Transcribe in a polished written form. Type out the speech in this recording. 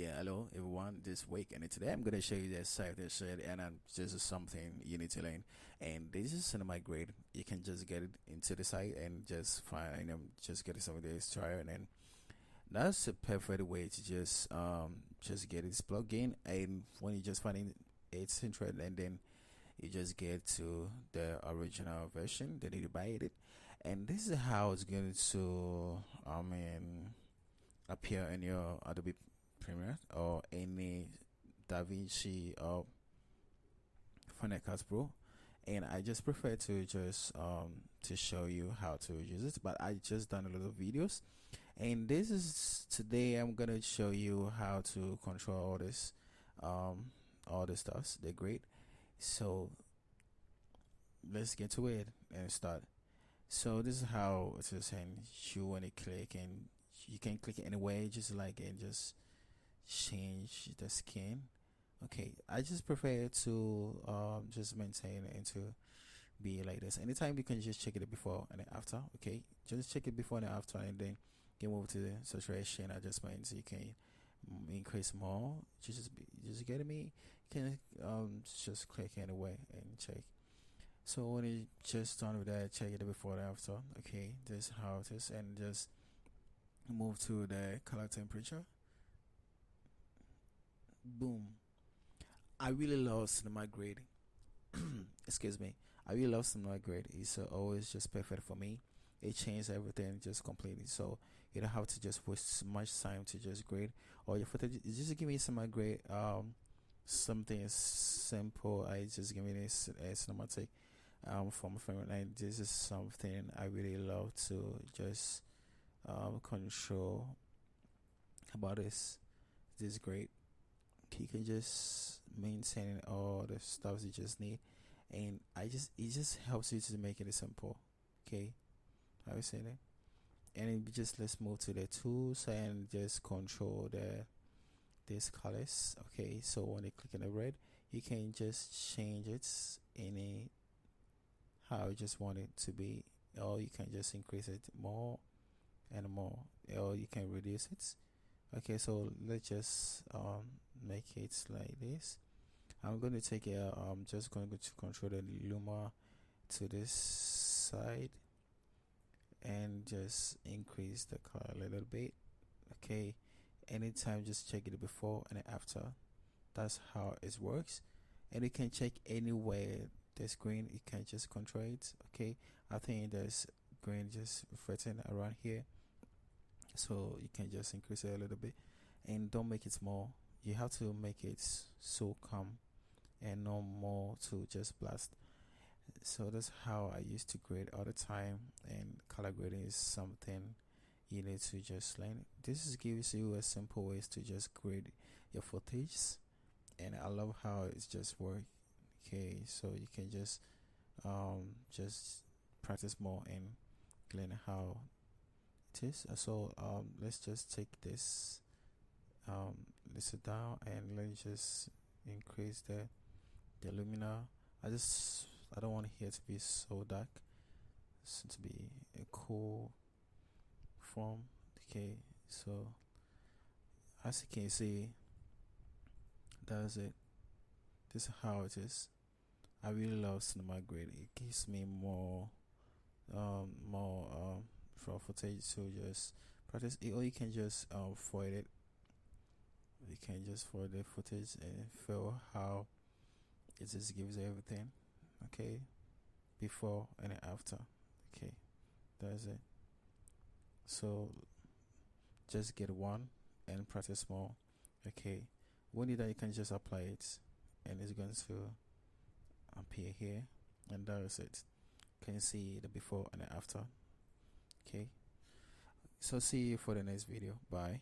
Yeah, hello everyone. This week and today I'm gonna show you that site that said, and this is something you need to learn. And this is cinema grade. You can just get it into the site and just find just get some of this trial, and then that's a perfect way to just get this plugin. And when you just find it's interesting, and then you just get to the original version, then you buy it, and this is how it's going to appear in your Adobe Premiere or any DaVinci or Final Cut Pro. And I just prefer to just to show you how to use it, but I just done a lot of videos, and this is today I'm gonna show you how to control all the stuffs. They're great. So let's get to it and start. So this is how it is, and you want to click, and you can click anywhere, just like, and just change the skin. Okay, I just prefer to just maintain and to be like this. Anytime you can just check it before and then after. Okay, just check it before and after, and then you move to the saturation adjustment, so you can increase more. Just getting me. You can just click anyway and check. So when you just done with that, check it before and after. Okay, this is how it is, and just move to the color temperature. Boom. I really love cinema grade. Excuse me. I really love cinema grade. It's always just perfect for me. It changes everything just completely, so you don't have to just waste much time to just grade or your footage. Just give me cinema grade. Something simple. I just give me this cinematic from film, and this is something I really love to just control about this. This is great. You can just maintain all the stuff you just need, and it just helps you to make it simple. Okay, how you saying it? And just let's move to the tools and just control these colors. Okay, so when you click on the red, you can just change it any how you just want it to be, or you can just increase it more and more, or you can reduce it. Okay, so let's just make it like this. I'm going to take just going to control the luma to this side and just increase the color a little bit. Okay, anytime just check it before and after. That's how it works, and you can check anywhere there's green, you can just control it. Okay, I think there's green just written around here, so you can just increase it a little bit, and don't make it small. You have to make it so calm and no more to just blast. So that's how I used to grade all the time, and color grading is something you need to just learn. This gives you a simple ways to just grade your footage, and I love how it's just work. Okay, so you can just practice more and learn how it is. So let's just take this listen down, and let's just increase the lumina. I don't want here to be so dark, so to be a cool form. Okay, so as you can see, that's it. This is how it is. I really love cinema grade. It gives me more for footage to just practice it, or you can just forward it. You can just forward the footage and feel how it just gives everything. Okay, before and after. Okay, that's it. So just get one and practice more. Okay, when you do that, you can just apply it, and it's going to appear here, and that is it. Can you see the before and the after? Okay, so see you for the next video. Bye.